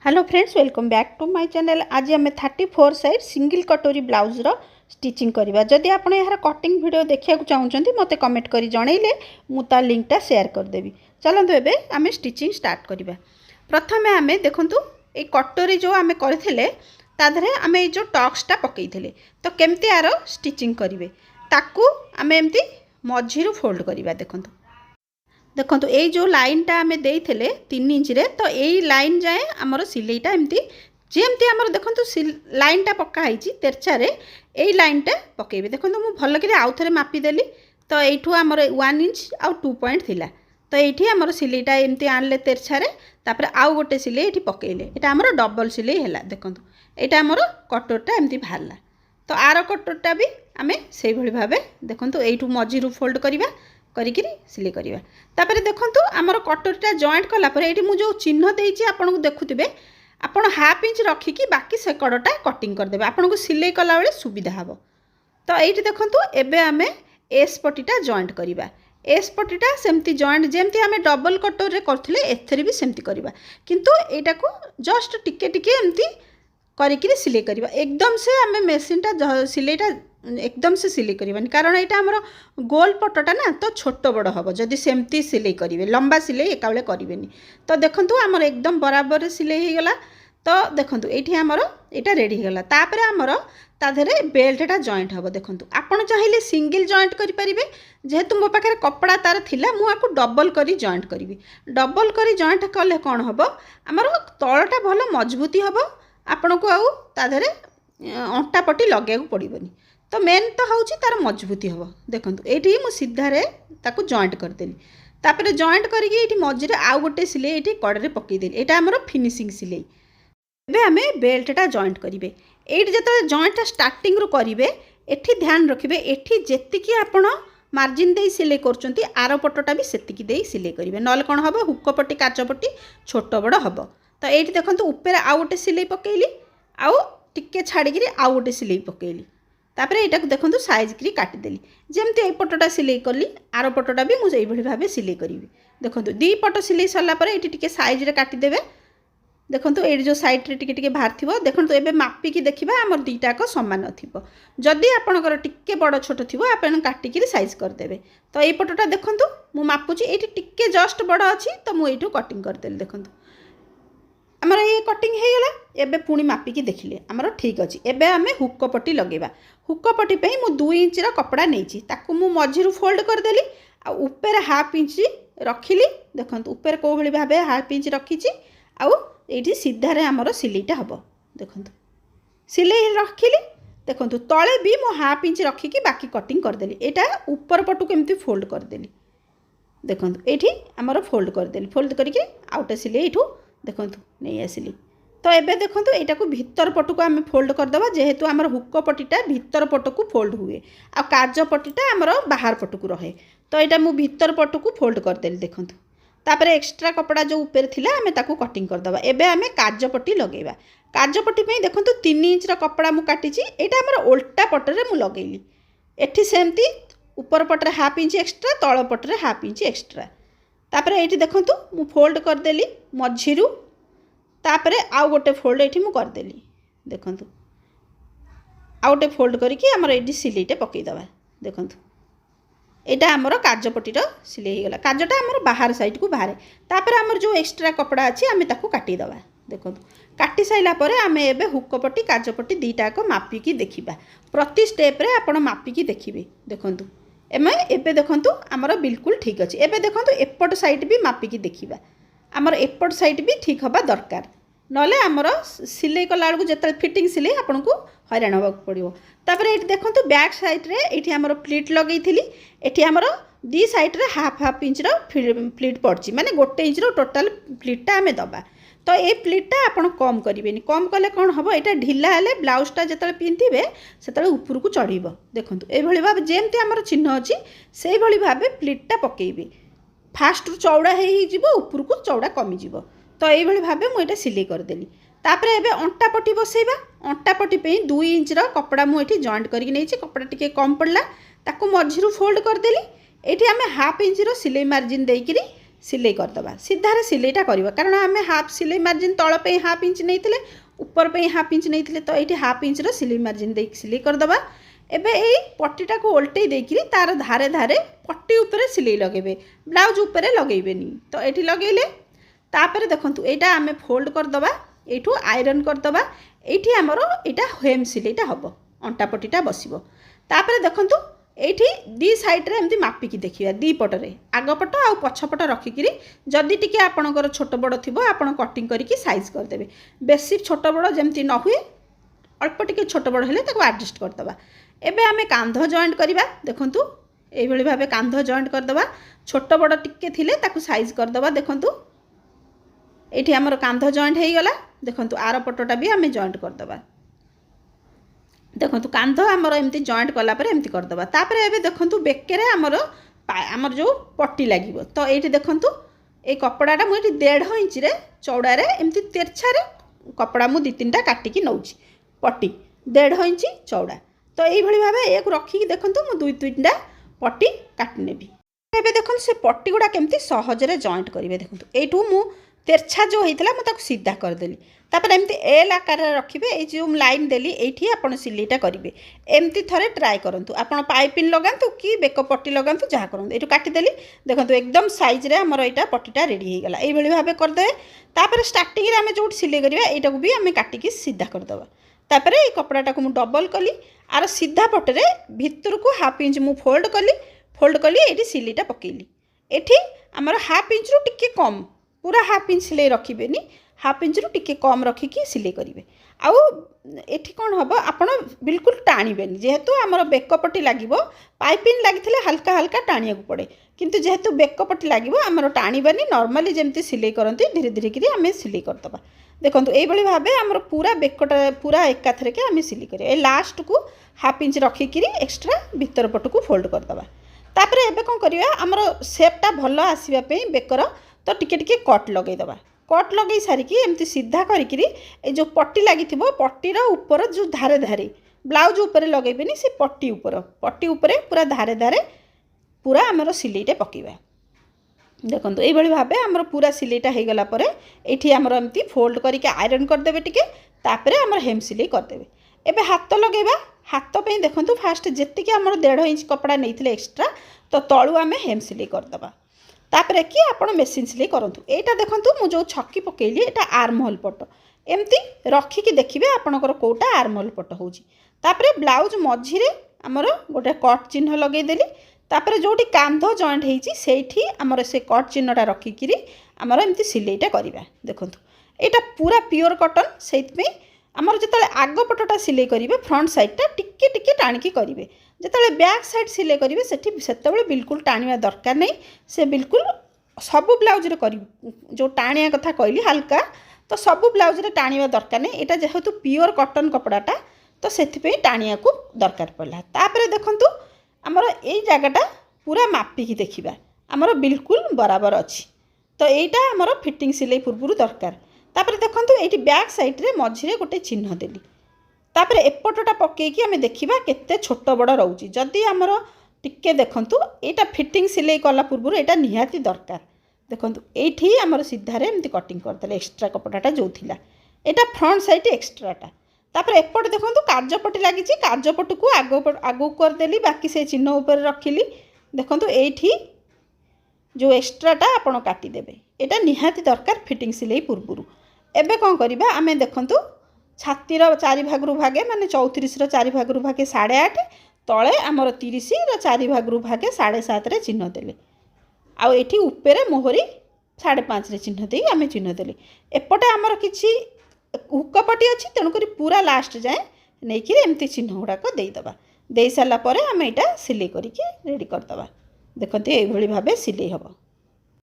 Hello friends, welcome back to my channel. आज आम 34 side single katori blouse रो stitching करवा। जदि आप यार कटिंग वीडियो देखा चाहते मत कमेंट कर जनइले मुझे लिंकटा शेयर करदेवी। चलते एवं आम स्टिचिंग स्टार्ट करवा। प्रथम आम देखूँ ये कटोरी जो आम करते ताधे आम जो टक्सटा पकई तो केमती यार स्टिचिंग करेंगे ताकू आम एमती मझीरू फोल्ड करवा। देखूँ देखो ये जो लाइनटा आम देते 3 इंच रे तो यही लाइन जाए आमर सिलेटा एमती जमती आमर देखो लाइनटा पकाई तेरछारे यही लाइनटा पकेबे। देखो मुझे भल कि आउ थे मापिदेली तो यू आमर 1 इंच आउ 2 पॉइंट थिला तो ये आमर सिलेटा एमती आणले तेरछारे तापर आउ गोटे सिले ये पकेले यहाँ आमर डबल सिले है। देखो यहाँ आमर कटोरटा एमती बाहरला तो आर कटोरटा भी आम से भाव देखो यू मझीरू फोल्ड करवा करिकी सिले करवा। तापर देखो आमर कटोरीटा जॉइंट कलापर ये मुझे चिन्ह देती आपको देखुवे आपड़ हाफ इंच रखिकी बाकी से कड़टा कटिंग करदे आपन को सिले कला बेले सुविधा हम। तो ये देखो एबे आम एस पटीटा जॉइंट करवा। एस पटीटा सेमती जॉइंट जमती आम डबल कटोर रे करथिले एथरे भी सेमती करवा किंतु एटा को जस्ट टिके टिके एमती करिकी सिले करवा। एकदम से आम मेसीनटा सिलेटा एकदम से सिले करवानी कारण यहाँ आमर गोल पटटा ना तो छोट बड़ हम जदि सेमती सिले करेंगे लंबा सिले एका बेले करेंगे। तो देखो आमर एकदम बराबर सिले होगला। तो देखो ये आमर यहाँ रेडी होगला। तापर आमर ताधे बेल्टा जॉइंट हम। देखो आपड़ चाहिए सिंगल जॉइंट करेंगे जेहेतु मो पाखे कपड़ा तार थिला मुझे डबल करी जॉइंट करी। डबल करी जॉइंट कले कौन हम आमर तलटा भल मजबूती हम आपण को आउ ताधे अंटा पट्टी लगे पड़ोनी। तो मेन तो हूँ तार मजबूती हम। देखो ये मुझे सीधारे ताकू जॉइंट करदेली तापर जॉइंट करके मझे आउ गोटे सिले ये कड़े पकईदेली यहाँ आमर फिनिशिंग सिले। एबे आम बेल्टा जॉइंट करेंगे ये जो जॉइंटा स्टार्टिंग रू करेंगे ये ध्यान रखिए ये जी आपण मार्जिन दे सिले कर आर पटटा भी सेतिकी दे सिले करेंगे ना कौन हम हुक पट्टी काच पट्टी छोट बड़ हम। तो ये देखो ऊपर आउ गोटे सिले पकईली आउ टिके छाड़ी आउ गोटे सिले पकईली तापर यहाँ देखो साइज करी काटिदेली जमती ये पटटा सिले कली आर पटटा भी मुझे यही भाव सिले करी। देखो दी पट सिले सरलापर ये टी साइज रे काटिदेवे। देखो ये जो साइड रे टिके बाहर थी देखो ये मापिकी देखा आमर दीटाक सामान थी जदि आपणकर टिके बड़ छोट थी आप काटिकी साइज करदे। तो ये पटटा देखो मुझे मापुची ये टिके जस्ट बड़ अच्छी तो मुझे कटिंग करदेली। देखो आमर ये कटिंग हो गला। एबे पुणी मापिकी देखिले आमर ठीक अच्छी। एबे आम हुक पट्टी लगेगा। हुक पट्टी पे मु 2 इंच कपड़ा नहीं ताकू मु मझीरू फोल्ड करदेली आ ऊपर हाफ इंच रखिली। देखो ऊपर कौ भाई भाव हाफ इंच रखी आउ ये सीधारे आमर सिलेटा हम। देखो सिले रखिली देखो तले भी मु हाफ इंच रखिकी बाकी कटिंग करदेली यहाँ ऊपर पटू केमती फोल्ड करदेली। देखो ये आमर फोल्ड करदेली फोल्ड करके आउटे सिले यू देखो नहीं आसिली। तो एबे देखो यहाँ को भीतर पट को आम फोल्ड करदे जेहेतु आमर हुक पट्टीटा भीतर पट को फोल्ड हुए आ काज पट्टीटा आमर बाहर पट को रहे। तो यहाँ मुझे भीतर पट को फोल्ड करदेली। देखो तापर एक्स्ट्रा कपड़ा जो ऊपर थिला आम ताकू कटिंग करदे। एबे आम काज पट्टी लगेगा। काज पट्टी पे देखो 3 इंच कपड़ा मु काटी यहाँ आमर उल्टा पटरे मु लगेली एठी सेमती ऊपर पटरे हाफ इंच एक्स्ट्रा तल पटरे हाफ इंच एक्स्ट्रा तापर ये देखो मु फोल्ड करदेली मझीरू तापर आउ गोटे फोल्ड ये मु करदेली। देखो आउ गोटे फोल्ड करके आमर ये सिलेटा पकईदबा। देखो यहाँ आमर काजपट्टीर सिले होगला काजटा आमर बाहर साइड को बाहर तापर आमर जो एक्स्ट्रा कपड़ा अच्छी आम ताकू काटिदबा। देखो काटी साइला परे आम एबे हुक पट्टी काजपट्टी दीटाक मापिकी देखिबा प्रति स्टेप रे आपण मापिकी देखिबे। देखो एबे देखो आमर बिल्कुल ठीक अच्छे। एबे देखो एपट साइड भी मापिकी देखिबा आमर एपट साइड भी ठीक हवा दरकार नले आमर सिले कला बेलू जो फिटिंग सिले आपन को हैरान होगा पड़ो। तापर ये देखो बैक साइड रे ये आमर प्लीट लगे ये आमर दी साइड रे हाफ हाफ इंच प्लीट पड़ी माने गोटे इंच टोटाल प्लीटा आम दबा। तो ये प्लीटा आपड़ कम करेंगे कम कले कौन हम यहाँ ढिला हेले ब्लाउजटा जो पिंधे से ऊपर को चढ़। देखो ये भाव जमती आमर चिन्ह अच्छी से भाव प्लीटा पकईबे फास्ट चौड़ा ऊपर को चौड़ा कमिज। तो ये भाव मुझे सिले करदेली। तापर एबे अंटा पट्टी बसैबा। अंटा पट्टी पे 2 इंच कपड़ा मुझे जॉइंट करके नहीं कपड़ा टिके कम पड़ला ताकू मझीरू फोल्ड करदेली। ये आम हाफ इंच सिलाई मार्जिन देकरी सिलाई करदबा सीधारे सिलाईटा करवा कारण आम हाफ सिलाई मार्जिन तल पे हाफ इंच नहीं ऊपर पे हाफ इंच नहीं तो ये हाफ इंच सिलाई मार्जिन दे सिलाई करदबा। एबे यही पट्टीटा को ओल्टे देकरी तार धारे धारे पट्टी उपरे सिलाई लगेबे ब्लाउज उपरे लगेबेनी तो ये लगेले तापर देखंतु एटा आमे फोल्ड करदबा एठू आयरन करदबा एठी हमरो एटा हेम सिलाईटा हबो अंटा पट्टीटा बसिबो। तापर देखंतु एठी दी साइड रे एमती मापिकी देखिबा दी पटरे आग पट आ पछ पट रखिकिरी जदि टिके आपणकर छोट बड़ थिबो आपण कटिंग करिकी साइज करदेबे बेसी छोट बड़ जेमती न हुए अल्प टिके छोट बड़ हेले ताको एडजस्ट करदबा। एबे आमे कांध जॉइंट करबा देखंतु एई भली भाबे कांध जॉइंट करदबा छोट बड़ टिके थिले ताको साइज करदबा। देखंतु एठी हमर कांध जॉइंट हेई गला देखंतु आर पटटा भी आमे जॉइंट करदबा। देखंतु कांध हमर एमती जॉइंट कला पर एमती करदबा। तापर एबे देखंतु बेकेरे हमर जो पट्टी लागिबो तो एठी देखंतु ए कपड़ाटा मु एठी 1.5 इंच रे चौड़ा रे एमती तेरछा रे कपड़ा मु 2-3टा काटिकी नउची पट्टी 1.5 इंच चौड़ा तो एई भली भाबे एक रखिकी देखंतु मु 2-3टा पट्टी काटि नेबी। एबे देखंतु से पट्टी गुडा केमती सहज रे जॉइंट करिवे देखंतु एठू मु तेरछा जो होइतला मु ताको सीधा कर देली तापर एमती एल आकार रखिबे ए जो लाइन देली एठी आपण सिलाईटा करिवे एमती थरे ट्राई करंतु आपण पाइपिन लगांतु कि बेक पट्टी लगांतु जहा करंतु एठू काटि देली देखंतु एकदम साइज रे हमर एटा पट्टीटा रेडी हे गला एई भली भाबे कर दे। तापर स्टार्टिंग रे हमें जोट सिलाई करिवा एटा को भी हमें काटिकी सीधा कर दबा। तापर ए कपड़ाटा को मु डबल कली आर सीधा पटरे भितर को हाफ इंच मु फोल्ड कली एठी सिलाईटा पकेली एठी हमर हाफ इंच रु टिके कम पूरा हाफ इंच सिलाई रखिबेनी हाफ इंच रु टिके कम रखिकी सिलाई करिवे। आउ एठी कोन हबो आपण बिल्कुल टाणीबेनी जेहेतु हमर बेक पट्टी लागिबो पाइपिन लागिथिले हल्का हल्का टाणिया को पड़े किंतु जेहेतु बेक पट्टी लागिबो हमर टाणीबानी नॉर्मली जेमती सिलाई करंती धीरे धीरे करी हमें सिलाई करदबा। देखंतु एई भली भाबे हमर पूरा बेकटा पूरा एकाथरे के हमें सिलाई करिया ए लास्ट को हाफ इंच रखिकी एक्स्ट्रा भीतर पट को फोल्ड करदबा। तापर एबे कोन करिया हमर शेपटा भलो आसीबा पे बेकर तो टिके टिके कट लगै दबा कट लगे सारिकी एमती सीधा करिकी ए जो पट्टी लगी पट्टीर ऊपर जो धारे धारे ब्लाउज ऊपर लगेबेनी से पट्टी ऊपर पूरा धारे धारे पूरा आमर सिलाईटा पकेबा। देखंतु एई भली भाबे आमर पूरा सिलाईटा हो गला परे एठी आमर एमती फोल्ड करके आयरन करदेबे टिके तापरे आमर हेम सिलाई करदेबे। एबे हाथ लगेबा हाथ पे देखंतु फास्ट जेतिके आमर 1.5 इंच कपड़ा नैथिले एक्स्ट्रा तो तळु आमे हेम सिलाई करदबा। तापरे कि आपण मेसिन सिलाई करंतु एटा देखंतु मु जो छक्की पकेली एटा आर्म होल पट एमती रखिकी देखिबे आपणकर कोटा आर्म होल पट होउची। तापरे ब्लाउज मझिरे आमर गोटे कट चिन्ह लगै देली तापरे जोटी कांध जॉइंट हेची सेठी आमर से कट चिन्हटा रखिकी आमर एमती सिलाईटा करिबा। देखंतु एटा पूरा प्योर कॉटन सेइत पे आमर जतले आग पटटा सिलाई करिवे फ्रंट साइडटा टिके टिके टाणिकी करिवे जतले बैक साइड सिलाई करिवे सेठी सेतबेले बिल्कुल टाणिया दरकार नहीं से बिल्कुल सब ब्लाउज रे करी जो टाणिया कथा कहली हल्का तो सब ब्लाउज रे टाणिया दरकार नहीं एटा जेहेतु प्योर कॉटन कपड़ाटा तो सेथिपे टाणिया को दरकार पड़ला। तापरे देखंतु आमर एई जगहटा पूरा मापिकी देखिबा आमर बिल्कुल बराबर अछि तो एटा आमर फिटिंग सिलाई पूर्व दरकार। तापरे देखंतु एटी बैक साइड रे मझिरे गोटे चिन्ह देली तापरे एपटटा पकेकी आमे देखिबा केते छोट बड़ रहउची जदि आमर टिके देखंतु एटा फिटिंग सिलाई कला पूर्व एटा निहाती दरकार। देखंतु एठी आमर सीधारे एमती कटिंग करतले एक्स्ट्रा कपड़ाटा जो थिला एटा फ्रंट साइड एक्स्ट्राटा तापरे एपट देखंतु काजपट्टी लागिची काजपट को आगो कर देली बाकी से चिन्ह ऊपर रखिली। देखंतु एठी जो एक्स्ट्राटा आपण काटी देबे एटा निहाती दरकार फिटिंग सिलाई पूर्व। एबे कोन करिबा आमे देखंतु छातीर 4 भागरु भागे माने 34 रो 4 भागरु भागे 8.5 तळे आमर 30 रो 4 भागरु भागे 7.5 रे चिन्ह देले आ एठी ऊपरे मोहरी 5.5 रे चिन्ह देई आमे चिन्ह देले एपटे आमर किछि हुकपटी अछि तेणु करी पूरा लास्ट जाए नै कि एमती चिन्ह गुडा को देई दबा देई साला परे आमे एटा सिलाई करिके रेडी कर दबा। देखंतु एई भली भाबे सिलाई हबो।